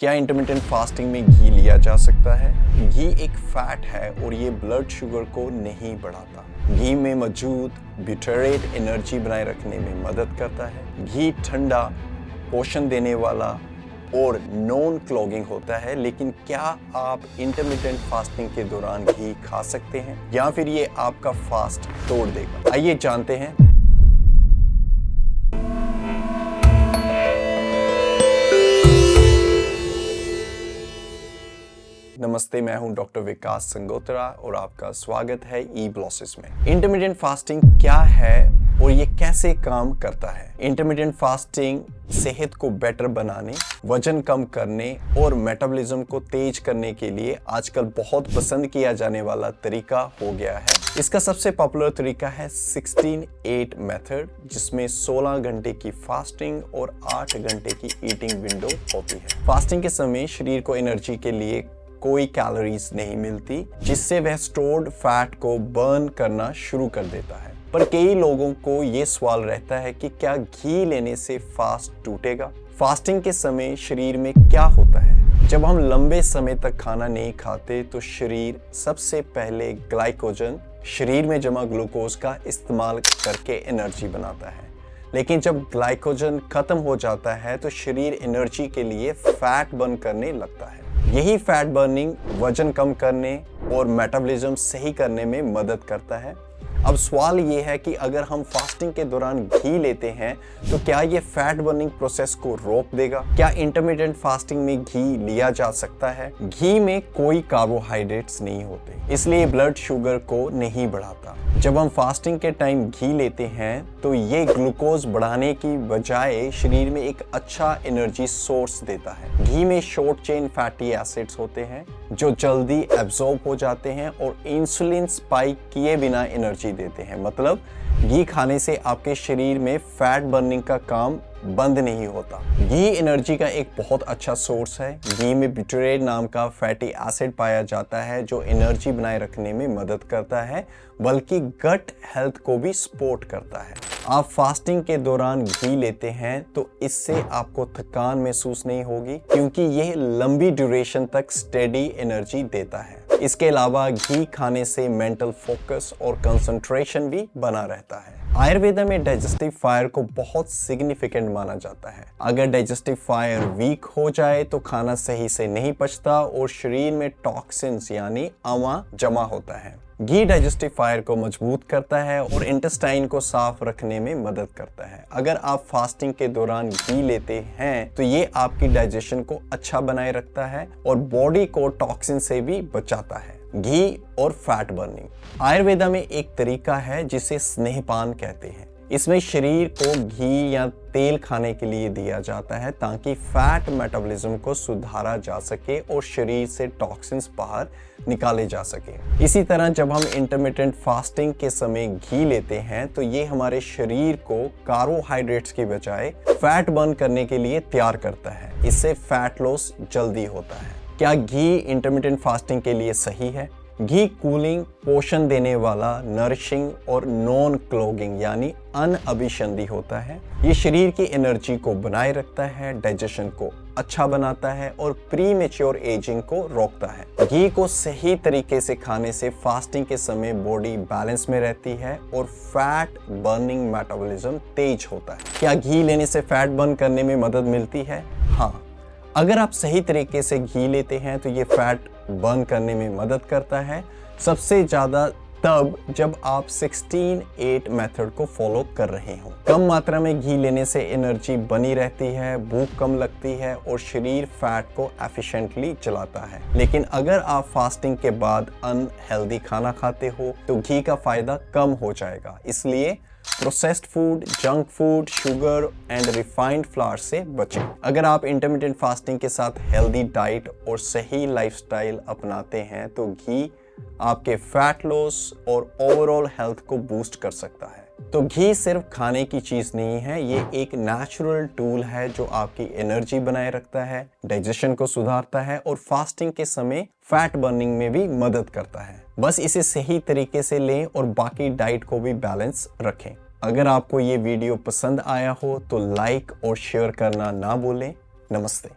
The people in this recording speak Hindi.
क्या इंटरमिटेंट फास्टिंग में घी लिया जा सकता है? घी एक फैट है और ये ब्लड शुगर को नहीं बढ़ाता। घी में मौजूद ब्यूटेरेट एनर्जी बनाए रखने में मदद करता है। घी ठंडा, पोषण देने वाला और नॉन क्लॉगिंग होता है। लेकिन क्या आप इंटरमिटेंट फास्टिंग के दौरान घी खा सकते हैं या फिर ये आपका फास्ट तोड़ देगा? आइए जानते हैं। नमस्ते, मैं हूं डॉक्टर विकास संगोत्रा और आपका स्वागत है ई ब्लॉसिस में। इंटरमिटेंट फास्टिंग क्या है और ये कैसे काम करता है? इंटरमिटेंट फास्टिंग सेहत को बेटर बनाने, वजन कम करने और मेटाबॉलिज्म को तेज करने के लिए आजकल बहुत पसंद किया जाने वाला तरीका हो गया है। इसका सबसे पॉपुलर तरीका है 16-8 मेथड, जिसमें 16 घंटे की फास्टिंग और 8 घंटे की ईटिंग विंडो होती है। फास्टिंग के समय शरीर को एनर्जी के लिए कोई कैलोरीज नहीं मिलती, जिससे वह स्टोर्ड फैट को बर्न करना शुरू कर देता है। पर कई लोगों को ये सवाल रहता है कि क्या घी लेने से फास्ट टूटेगा? फास्टिंग के समय शरीर में क्या होता है? जब हम लंबे समय तक खाना नहीं खाते तो शरीर सबसे पहले ग्लाइकोजन, शरीर में जमा ग्लूकोज का इस्तेमाल करके एनर्जी बनाता है। लेकिन जब ग्लाइकोजन खत्म हो जाता है तो शरीर एनर्जी के लिए फैट बर्न करने लगता है। यही फैट बर्निंग वजन कम करने और मेटाबॉलिज्म सही करने में मदद करता है। अब सवाल ये है कि अगर हम फास्टिंग के दौरान घी लेते हैं तो क्या ये फैट बर्निंग प्रोसेस को रोक देगा? क्या इंटरमिटेंट फास्टिंग में घी लिया जा सकता है? घी में कोई कार्बोहाइड्रेट्स नहीं होते, इसलिए ब्लड शुगर को नहीं बढ़ाता। जब हम फास्टिंग के टाइम घी लेते हैं तो ये ग्लूकोज बढ़ाने की बजाय शरीर में एक अच्छा एनर्जी सोर्स देता है। घी में शॉर्ट चेन फैटी एसिड्स होते हैं जो जल्दी एब्जॉर्ब हो जाते हैं और इंसुलिन स्पाइक किए बिना एनर्जी देते हैं। मतलब घी खाने से आपके शरीर में फैट बर्निंग का काम बंद नहीं होता। घी एनर्जी का एक बहुत अच्छा सोर्स है। घी में ब्यूटेरेट नाम का फैटी एसिड पाया जाता है जो एनर्जी बनाए रखने में मदद करता है, बल्कि गट हेल्थ को भी सपोर्ट करता है। आप फास्टिंग के दौरान घी लेते हैं तो इससे आपको थकान महसूस नहीं होगी, क्योंकि यह लंबी ड्यूरेशन तक स्टेडी एनर्जी देता है। इसके अलावा घी खाने से मेंटल फोकस और कंसंट्रेशन भी बना रहता है। आयुर्वेद में डाइजेस्टिव फायर को बहुत सिग्निफिकेंट माना जाता है। अगर डाइजेस्टिव फायर वीक हो जाए तो खाना सही से नहीं पचता और शरीर में टॉक्सिन्स यानी अम्ल जमा होता है। घी डाइजेस्टिव फायर को मजबूत करता है और इंटेस्टाइन को साफ रखने में मदद करता है। अगर आप फास्टिंग के दौरान घी लेते हैं तो ये आपकी डाइजेशन को अच्छा बनाए रखता है और बॉडी को टॉक्सिन से भी बचाता है। घी और फैट बर्निंग आयुर्वेदा में एक तरीका है जिसे स्नेहपान कहते हैं। इसमें शरीर को घी या तेल खाने के लिए दिया जाता है ताकि फैट मेटाबॉलिज्म को सुधारा जा सके और शरीर से टॉक्सिन्स बाहर निकाले जा सके। इसी तरह जब हम इंटरमिटेंट फास्टिंग के समय घी लेते हैं तो ये हमारे शरीर को कार्बोहाइड्रेट्स की बजाय फैट बर्न करने के लिए तैयार करता है। इससे फैट लॉस जल्दी होता है। क्या घी इंटरमिटेंट फास्टिंग के लिए सही है? घी कूलिंग, पोषण देने वाला, नरिशिंग और नॉन क्लॉगिंग यानी अनअभिसंधि होता है। ये शरीर की एनर्जी को बनाए रखता है, डाइजेशन को अच्छा बनाता है और प्रीमेच्योर एजिंग को रोकता है। घी को सही तरीके से खाने से फास्टिंग के समय बॉडी बैलेंस में रहती है और फैट बर्निंग मेटाबॉलिज्म तेज होता है। क्या घी लेने से फैट बर्न करने में मदद मिलती है? हाँ, अगर आप सही तरीके से घी लेते हैं तो ये फैट बर्न करने में मदद करता है। सबसे ज़्यादा तब जब आप 16-8 मेथड को फॉलो कर रहे हो। कम मात्रा में घी लेने से एनर्जी बनी रहती है, भूख कम लगती है और शरीर फैट को एफिशिएंटली जलाता है। लेकिन अगर आप फास्टिंग के बाद अनहेल्दी खाना खाते हो तो घी का फायदा कम हो जाएगा। इसलिए processed food, junk food, sugar and refined flour से बचें। अगर आप इंटरमिटेंट फास्टिंग के साथ हेल्दी डाइट और सही लाइफस्टाइल अपनाते हैं तो घी आपके फैट लॉस और ओवरऑल हेल्थ को बूस्ट कर सकता है। तो घी सिर्फ खाने की चीज नहीं है, ये एक नेचुरल टूल है जो आपकी एनर्जी बनाए रखता है, डाइजेशन को सुधारता है और फास्टिंग के समय फैट बर्निंग में भी मदद करता है। बस इसे सही तरीके से लें और बाकी डाइट को भी बैलेंस रखें। अगर आपको ये वीडियो पसंद आया हो तो लाइक और शेयर करना ना भूलें। नमस्ते।